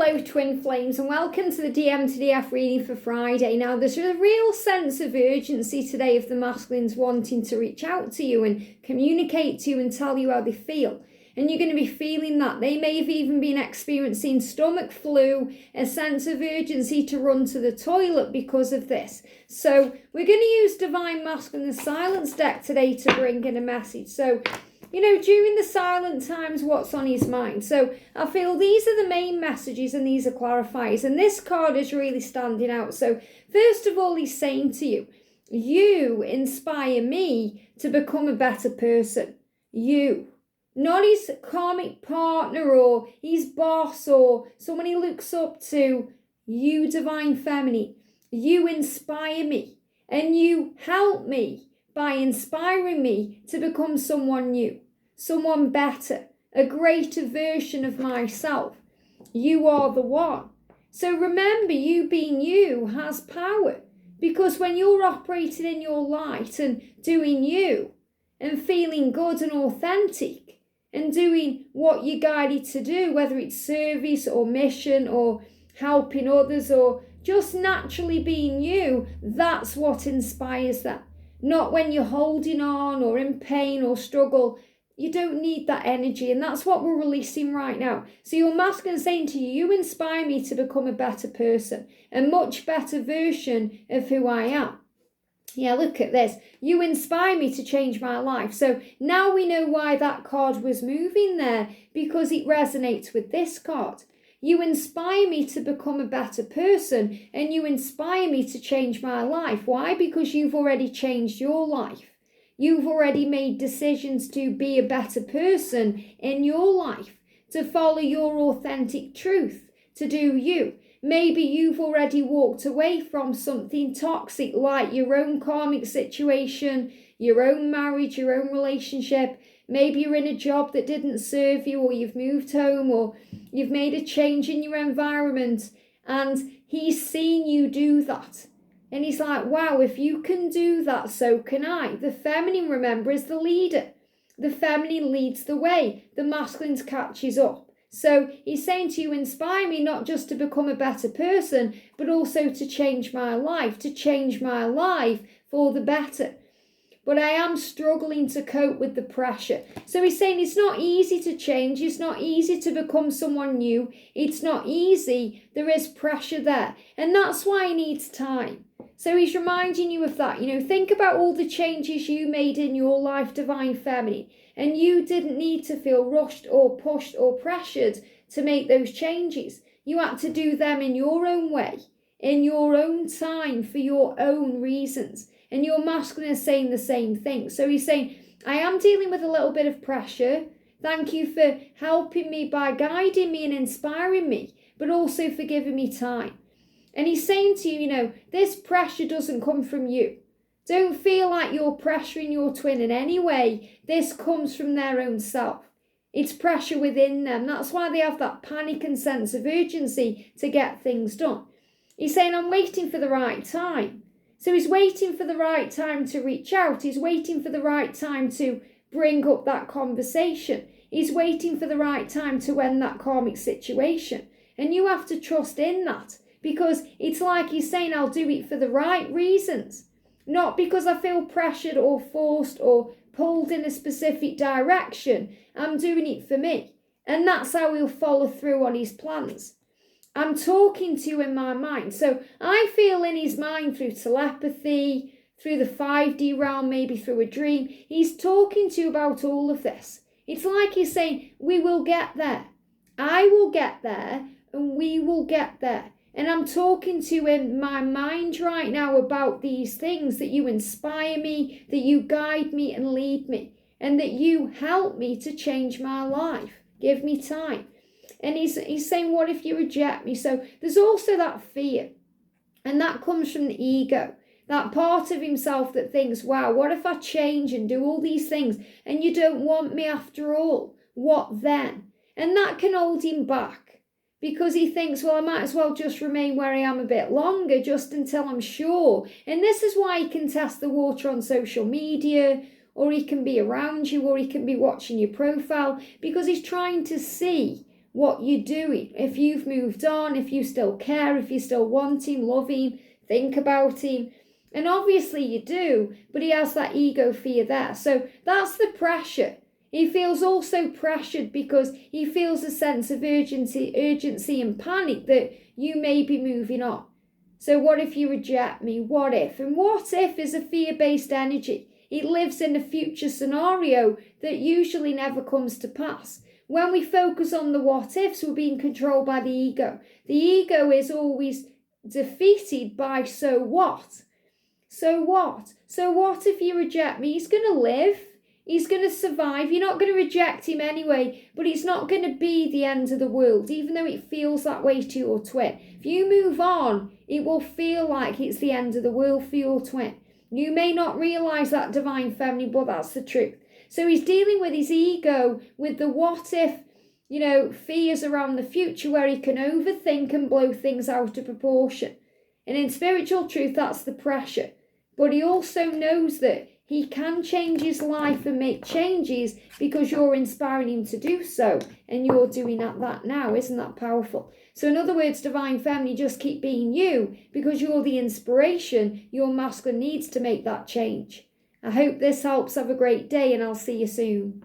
Hello twin flames and welcome to the DM to DF reading for Friday. Now there's a real sense of urgency today of the masculines wanting to reach out to you and communicate to you and tell you how they feel. And you're going to be feeling that. They may have even been experiencing stomach flu, a sense of urgency to run to the toilet because of this. So we're going to use Divine Masculine Silence deck today to bring in a message. So during the silent times, what's on his mind? So I feel these are the main messages and these are clarifiers. And this card is really standing out. So first of all, he's saying to you, you inspire me to become a better person. You. Not his karmic partner or his boss or someone he looks up to. You, Divine Feminine. You inspire me and you help me by inspiring me to become someone new, someone better, a greater version of myself. You are the one. So remember, you being you has power, because when you're operating in your light and doing you and feeling good and authentic and doing what you're guided to do, whether it's service or mission or helping others or just naturally being you, that's what inspires that. Not when you're holding on or in pain or struggle. You don't need that energy, and that's what we're releasing right now. So your masculine is saying to you, you inspire me to become a better person, a much better version of who I am. Yeah, look at this. You inspire me to change my life. So now we know why that card was moving there, because it resonates with this card. You inspire me to become a better person and you inspire me to change my life. Why? Because you've already changed your life. You've already made decisions to be a better person in your life, to follow your authentic truth, to do you. Maybe you've already walked away from something toxic like your own karmic situation, your own marriage, your own relationship. Maybe you're in a job that didn't serve you, or you've moved home, or you've made a change in your environment, and he's seen you do that. And he's like, wow, if you can do that, so can I. The feminine, remember, is the leader. The feminine leads the way. The masculine catches up. So he's saying to you, inspire me not just to become a better person, but also to change my life for the better. But I am struggling to cope with the pressure. So he's saying it's not easy to change. It's not easy to become someone new. It's not easy. There is pressure there. And that's why he needs time. So he's reminding you of that. Think about all the changes you made in your life, Divine Feminine. And you didn't need to feel rushed or pushed or pressured to make those changes. You had to do them in your own way, in your own time, for your own reasons. And your masculine is saying the same thing. So he's saying, I am dealing with a little bit of pressure. Thank you for helping me by guiding me and inspiring me, but also for giving me time. And he's saying to you, this pressure doesn't come from you. Don't feel like you're pressuring your twin in any way. This comes from their own self. It's pressure within them. That's why they have that panic and sense of urgency to get things done. He's saying, I'm waiting for the right time. So he's waiting for the right time to reach out. He's waiting for the right time to bring up that conversation. He's waiting for the right time to end that karmic situation. And you have to trust in that, because it's like he's saying, I'll do it for the right reasons. Not because I feel pressured or forced or pulled in a specific direction. I'm doing it for me. And that's how he'll follow through on his plans. I'm talking to you in my mind. So I feel in his mind through telepathy, through the 5D realm, maybe through a dream. He's talking to you about all of this. It's like he's saying, we will get there. I will get there and we will get there. And I'm talking to you in my mind right now about these things, that you inspire me, that you guide me and lead me, and that you help me to change my life. Give me time. And he's saying, what if you reject me? So there's also that fear. And that comes from the ego. That part of himself that thinks, wow, what if I change and do all these things and you don't want me after all? What then? And that can hold him back, because he thinks, well, I might as well just remain where I am a bit longer, just until I'm sure. And this is why he can test the water on social media, or he can be around you, or he can be watching your profile, because he's trying to see what you're doing. If you've moved on, if you still care, if you still want him, love him, think about him. And obviously you do, but he has that ego fear there. So that's the pressure. He feels also pressured because he feels a sense of urgency and panic that you may be moving on. So what if you reject me? What if? And what if is a fear-based energy. It lives in a future scenario that usually never comes to pass. When we focus on the what ifs, we're being controlled by the ego. The ego is always defeated by so what? So what? So what if you reject me? He's going to live. He's going to survive. You're not going to reject him anyway, but it's not going to be the end of the world, even though it feels that way to your twin. If you move on, it will feel like it's the end of the world for your twin. You may not realise that, divine feminine, but that's the truth. So he's dealing with his ego, with the what if, fears around the future where he can overthink and blow things out of proportion. And in spiritual truth, that's the pressure. But he also knows that he can change his life and make changes because you're inspiring him to do so. And you're doing that now. Isn't that powerful? So in other words, divine feminine, just keep being you because you're the inspiration your masculine needs to make that change. I hope this helps. Have a great day and I'll see you soon.